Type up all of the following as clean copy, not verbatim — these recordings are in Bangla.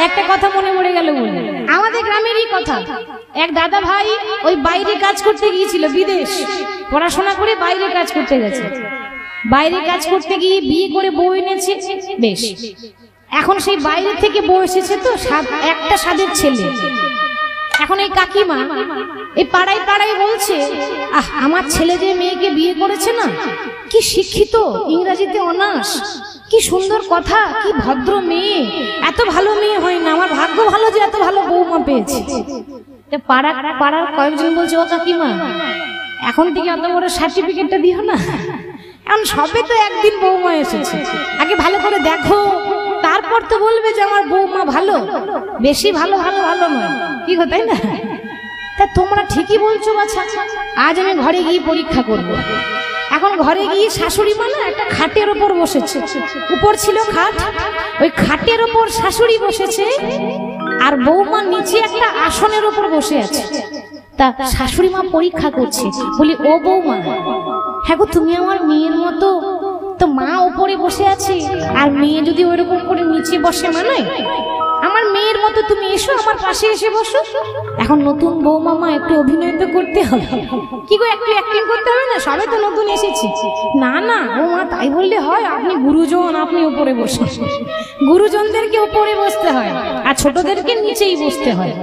একটা কথা মনে পড়ে গেল বলে, আমাদের গ্রামেরই কথা। এক দাদা ভাই ওই বাইরে কাজ করতে গিয়েছিল, বিদেশ পড়াশোনা করে বাইরে কাজ করতে গেছে। বাইরে কাজ করতে গিয়ে বিয়ে করে বউ এনেছে, বেশ। এখন সেই বাইরে থেকে বউ এসেছে তো, একটা স্বাদের ছেলে। এখন এই কাকিমা এই পাড়ায় পাড়ায় বলছে, আমার ছেলে যে মেয়েকে বিয়ে করেছে না, কি শিক্ষিত, ইংরেজিতে অনার্স, কি সুন্দর কথা, কি ভদ্র মেয়ে, এত ভালো মেয়ে হয় না, আমার ভাগ্য ভালো যে এত ভালো বৌমা পেয়েছে। পাড়ার কয়েকজন বলছে, ও কাকিমা এখন থেকে অত বড় সার্টিফিকেটটা দিও না, এখন সবে তো একদিন বৌমা এসেছে, আগে ভালো করে দেখো, তারপর তো বলবে যে আমার বৌমা ভালো। বেশি ভালো ভালো ভালো নয়, কি গো, তাই না? তা তোমরা ঠিকই বলছো বাছা। আজ আমি ঘরে গিয়ে পরীক্ষা করব। এখন ঘরে গিয়ে শাশুড়ি মা না একটা খাটের ওপর বসেছে, উপর ছিল খাট, ওই খাটের ওপর শাশুড়ি বসেছে আর বৌমা নিচে একটা আসনের ওপর বসে আছে। তা শাশুড়ি মা পরীক্ষা করছে, বলি, ও বৌমা, হ্যাঁ গো তুমি আমার মেয়ের মতো, তো মা ওপরে বসে আছে আর মেয়ে যদি ওইরকম করে নিচে বসে মানায়? আমার মেয়ের মতো তুমি এসো, আমার পাশে এসে বসো। এখন নতুন বৌমা মা একটু অভিনয় তো করতে হবে, কি গো একটু অ্যাক্টিং করতে হবে না, সবে তো নতুন এসেছি। না না ও মা, তাই বললে হয়? আপনি গুরুজন, আপনি উপরে বসে। গুরুজনদেরকে উপরে বসতে হয় আর ছোটদেরকে নিচেই বসতে হয়।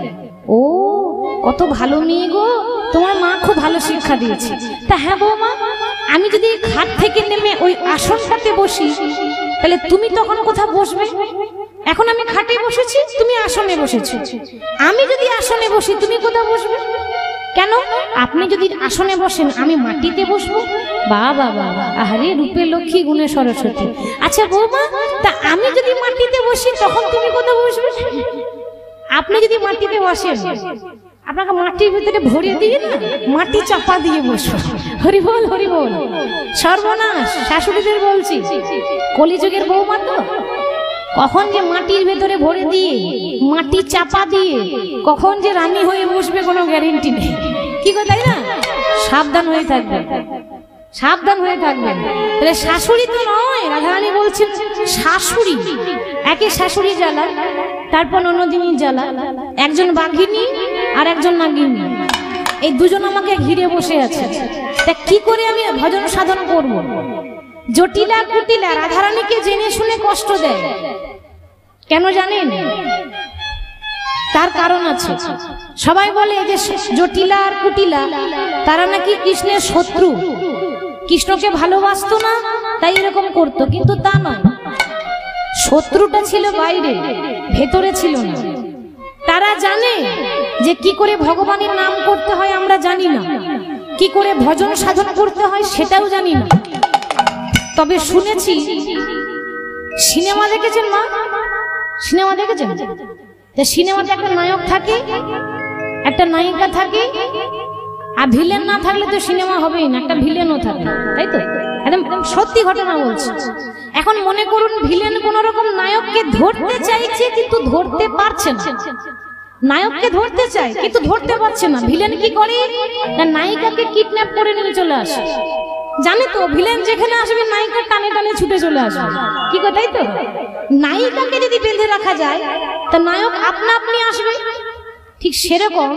ও কত ভালো মেয়ে গো, তোমার মা খুব ভালো শিক্ষা দিয়েছে। তা হ্যাঁ বৌমা, আমি যদি খাট থেকে নেমে ওই আসনটাতে বসি, তাহলে তুমি তখন কোথায় বসবে? এখন আমি খাটে বসেছি, তুমি আসনে বসেছো। আমি যদি আসনে বসি, তুমি কোথায় বসবে? কেন? আপনি যদি আসনে বসেন, আমি মাটিতে বসবো। বাবা বাবা, আরে রূপে লক্ষ্মী গুণে সরস্বতী। আচ্ছা বৌমা, তা আমি যদি মাটিতে বসি, তখন তুমি কোথায় বসবে? আপনি যদি মাটিতে বসেন, আপনাকে মাটির ভিতরে ভরে দিয়ে না মাটি চাপা দিয়ে বসবো। হরি বল হরি বল। সর্বনাশ, শাশুড়িদের বলছি, কলিযুগের বৌমা তো, কখন যে মাটির ভেতরে ভরে দিয়ে মাটি চাপা দিয়ে কখন যে রানী হয়ে বসবে কোনো গ্যারেন্টি নেই, কি গো, তাই না? সাবধান হয়ে থাকবেন, সাবধান হয়ে থাকবেন। তাহলে শাশুড়ি তো নয়, রাধারানী বলছেন শাশুড়ি। একে শাশুড়ি জ্বালা, তারপর অন্যদিনই জ্বালা, একজন বাঘিনী আর একজন নাগিনী, এই দুজন আমাকে ঘিরে বসে আছে। তা কি করে আমি ভজন সাধন করব? জটিলা কুটিলা রাধারানীকে জেনে শুনে কষ্ট দেয়, কেন জানেন? তার কারণ আছে। সবাই বলে যে জটিলা আর কুটিলা তারা নাকি কৃষ্ণের শত্রু, কৃষ্ণকে ভালোবাসতো না তাই এরকম করতো, কিন্তু তা নয়। শত্রুটা ছিল বাইরে, ভেতরে ছিল না। তারা জানে যে কি করে ভগবানের নাম করতে হয় আমরা জানি না, কি করে ভজন সাধন করতে হয় সেটাও জানি না। তবে শুনেছি, সিনেমা দেখেছেন মা? সিনেমা দেখেছেন? সিনেমাতে একটা নায়ক থাকে, একটা নায়িকা থাকে, আর ভিলেন না থাকলে তো সিনেমা হবেই না, একটা ভিলেনও থাকে, তাই তো? একদম সত্যি ঘটনা বলছি। এখন মনে করুন ভিলেন কোন রকম নায়ককে ধরতে চাইছে কিন্তু ধরতে পারছে না, নায়ককে ধরতে চায় কিন্তু ধরতে পারছে না। ভিলেন কি করে? না নায়িকাকে কিডন্যাপ করে নিয়ে চলে আসে। জানে তো ভিলেন যেখানে আসবে নায়িকা টানে টানে ছুটে চলে আসবে, কি গো, তাই তো? নায়িকাকে যদি বেঁধে রাখা যায় তা নায়ক আপনা আপনি আসবে। ঠিক সেরকম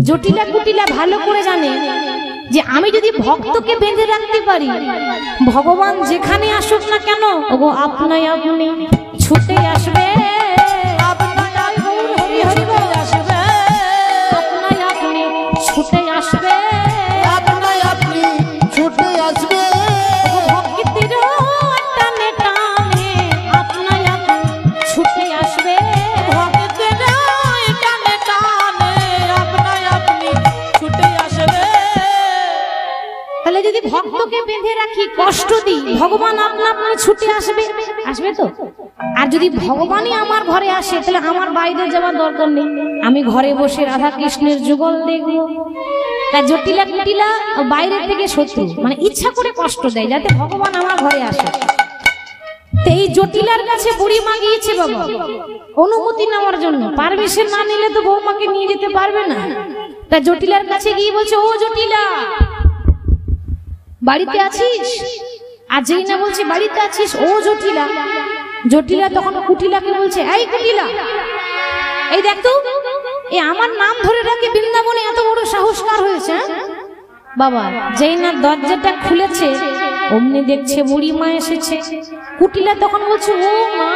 জটিলা কুটিলা ভালো করে জানে যে আমি যদি ভক্তকে বেঁধে রাখতে পারি, ভগবান যেখানে আসুক না কেন ওগো আপনাই আপনি ছুটে আসবে, ছুটে আসবে, আপনাই আপনি ছুটে আসবে, ভক্তির টানে টানে আপনাই আপনি ছুটে আসবে, ভক্তের টানে টানে আপনাই আপনি ছুটে আসবে। তাহলে যদি ভক্তকে বেঁধে রাখি, কষ্ট দিই, ভগবান আপনা আপনি ছুটে আসবে, আসবে তো? আর যদি ভগবানই আমার ঘরে আসে তাহলে আমার বাইরে যাওয়ার দরকার নেই, আমি ঘরে বসে রাধা কৃষ্ণের যুগল দেখবো। তা জটিলা কুটিলা বাইরে থেকে শত্রু, মানে ইচ্ছা করে কষ্ট দেয় যাতে ভগবান আমার ঘরে আসে। তো এই জটিলার কাছে বুড়ি মা গিয়েছে বাবা অনুমতি নেওয়ার জন্য, পারমিশন না নিলে তো বৌমাকে নিয়ে যেতে পারবে না। তা জটিলার কাছে গিয়ে বলছে, ও জটিলা বাড়িতে আছিস? আর যেই না বলছে বাড়িতে আছিস, ও জটিলা জটিলা তখন কুটিলাকে বলছে, এই কুটিলা, এই দেখ তো, এ আমার নাম ধরে ডাকে বৃন্দাবনে, এত বড় সাহস কার হয়েছে? বাবা যেই না দরজাটা খুলেছে অমনি দেখছে বুড়ি মা এসেছে। কুটিলা তখন বলছে, ও মা,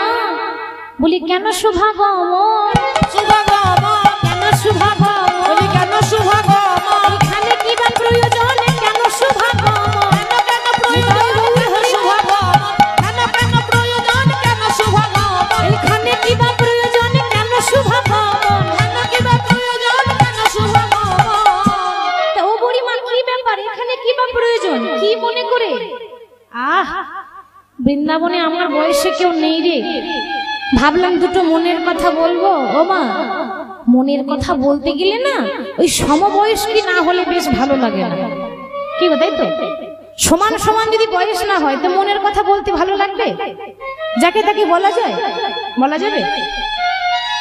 বলি কেন সুভাগম, সুভাগম, কেন সুভাগম, বলি কেন সুভাগম, এখানে কি বা প্রয়োজন, কেন সুভাগম, কেন প্রয়োজন, কেন সুভাগম, কেন প্রয়োজন, কেন সুভাগম, এখানে কি বা প্রয়োজন, কেন সুভাগম, কি বা প্রয়োজন, কেন সুভাগম। তা ও বুড়ি মা কি ব্যাপার, এখানে কি বা প্রয়োজন, কি মনে করে? আহ, বৃন্দাবনে আমার বয়সে কেউ নেই রে, ভাবলাম দুটো মনের কথা বলবো। ও মা, মনের কথা বলতে গেলে না ওই সমবয়স্কী না হলে বেশ ভালো লাগে না, কি গো, তাই তো? সমান সমান যদি বয়স না হয় তো মনের কথা বলতে ভালো লাগবে? যাকে তাকে বলা যায়, বলা যাবে?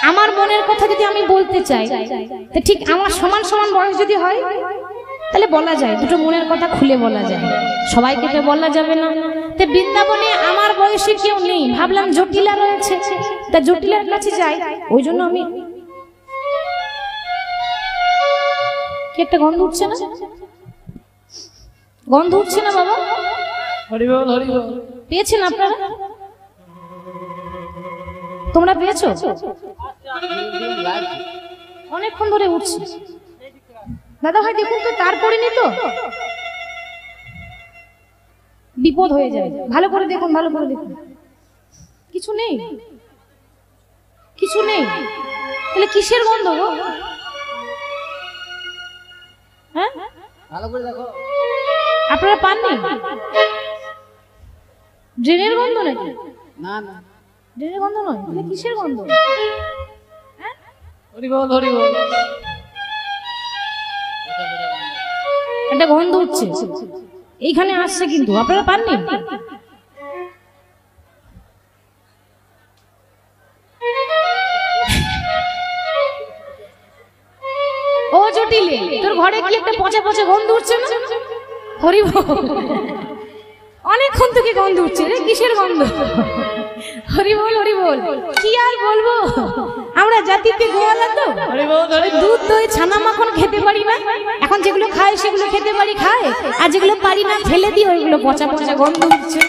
আমার মনের কথা যদি আমি বলতে চাই, তো ঠিক আমার সমান সমান বয়স যদি হয় তাহলে বলা যায়, দুটো মনের কথা খুলে বলা যায়, সবাইকে তো বলা যাবে না। তো বৃন্দাবনে আমার বয়সী কেউ নেই, ভাবলাম জটিলা রয়েছে, তা জটিলার কাছে যাই। ওই জন্য আমি, কি একটা গন্ধ উঠছে না, গন্ধ উঠছে না বাবা? হরি বল, হরি বল। পেয়েছেন আপনারা? তোমরা পেয়েছো? অনেকক্ষণ ধরে উঠছে। দাদা ভাই দেখুন তো, তারপরে নি তো বিপদ হয়ে যায়, ভালো করে দেখুন, ভালো করে দেখুন, কিছু নেই, কিছু নেই। তাহলে কিসের গন্ধ গো? হ্যাঁ, ভালো করে দেখো। আপনারা পাননি? ড্রেনের গন্ধ নাকি? না না, ড্রেনের গন্ধ নয়, তাহলে কিসের গন্ধ? হ্যাঁ, হরি বল, হরি বল। একটা গন্ধ উঠছে, এইখানে আসছে, কিন্তু আপনারা পাননি? ও জটিলে, তোর ঘরে কি একটা পচা পচা গন্ধ উঠছে না? হরি বল, অনেকক্ষণ থেকে গন্ধ উঠছে রে, কিসের গন্ধ? হরি বল, হরি বল। কি আর বলবো, আমরা জাতিতে গোয়ালা তো, হরি বল, হরি বল। দুধ দই ছানা মাখন খেতে পারি না, এখন যেগুলো খায় সেগুলো খেতে পারি, খায়, আর যেগুলো পারি না ফেলে দিই, ওইগুলো পচা পচা গন্ধ উঠছে।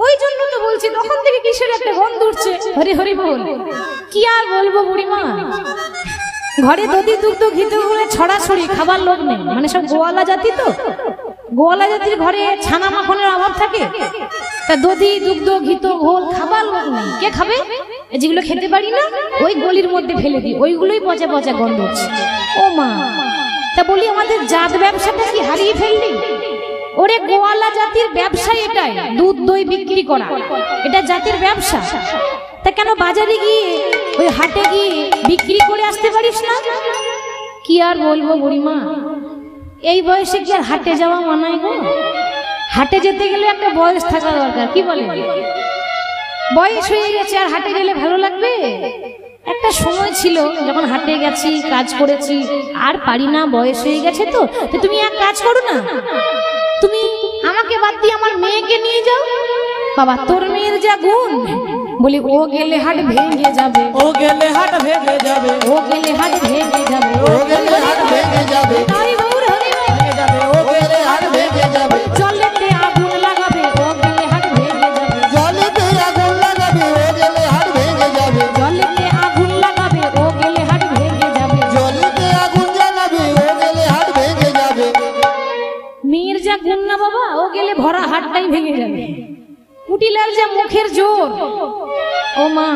ওই জন্য তো বলছি, তখন থেকে কিসের একটা গন্ধ উঠছে। হরি হরি বল। কি আর বলবো বুড়িমা, ঘরে দধি দুগ্ধ ঘিতে বলে ছড়াছড়ি, খাবার লোক নেই, মানে সব গোয়ালা জাতি তো, গোয়ালা জাতির ঘরে ছানা মাখনের অভাব থাকে, তা দধি দুগ্ধ ঘিত ঘোল খাবার লোক নেই, কে খাবে? যেগুলো খেতে পারি না ওই গলির মধ্যে ফেলে দিই, ওইগুলোই পচা পচা গন্ধ উঠছে। ও মা, তা বলি আমাদের জাত ব্যবসাটা কি হারিয়ে ফেললি? ওরে গোয়ালা জাতির ব্যবসা এটাই, দুধ দই বিক্রি করা, এটা জাতির ব্যবসা। তা কেন বাজারে গিয়ে ওই হাটে গিয়ে বিক্রি করে আসতে পারিস না? কি আর বলবো বুড়িমা, এই বয়সে কি আর হাটে যাওয়া মানায় গো? হাটে যেতে গেলে একটা বয়স থাকা দরকার, কি বলে? বয়স হয়ে গেছে, আর হাটে গেলে ভালো লাগবে? একটা সময় ছিল যখন হাটে গেছি, কাজ করেছি, আর পারি না, বয়স হয়ে গেছে তো। তো তুমি এক কাজ করো না, তুমি আমাকে বাদ দিয়ে আমার মেয়েকে নিয়ে যাও। বাবা, তোর মেয়ের যা গুণ, বলি ও গেলে হাট ভেঙে যাবে, ও গেলে হাট ভেঙে যাবে, ও গেলে হাট ভেঙে যাবে, ও গেলে হাট ভেঙে যাবে, হরি বল, হরি বল। ভেঙে যাবে, ও গেলে হাট ভেঙে যাবে। জলেতে আগুন লাগাবে, ও গেলে হাট ভেঙে যাবে, জলেতে আগুন লাগাবে, ও গেলে হাট ভেঙে যাবে। জলেতে আগুন লাগাবে, ও গেলে হাট ভেঙে যাবে। জলেতে আগুন জ্বালাবে, ও গেলে হাট ভেঙে যাবে। মেয়ের যা গুণ না বাবা, ও গেলে ভরা হাটটাই ভেঙে যাবে। কুটিলার যা মুখের জোর, ও মা,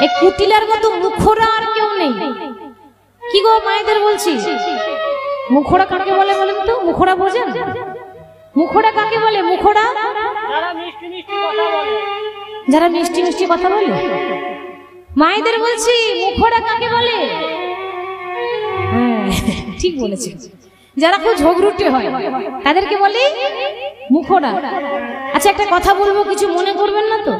এই কুটিলার মতো মুখরা আর কেউ নেই। কি গো মায়েদের বলছি, মুখরা কাকে বলে বলেন তো? মুখরা বোঝেন? মুখরা কাকে বলে? মুখরা যারা মিষ্টি মিষ্টি কথা বলে। মায়েদের বলছি, মুখরা কাকে বলে? হ্যাঁ, ঠিক বলেছি, যারা খুব ঝগড়ুটে হয় তাদেরকে বলে মুখরা। আচ্ছা, একটা কথা বলবো, কিছু মনে করবেন না তো?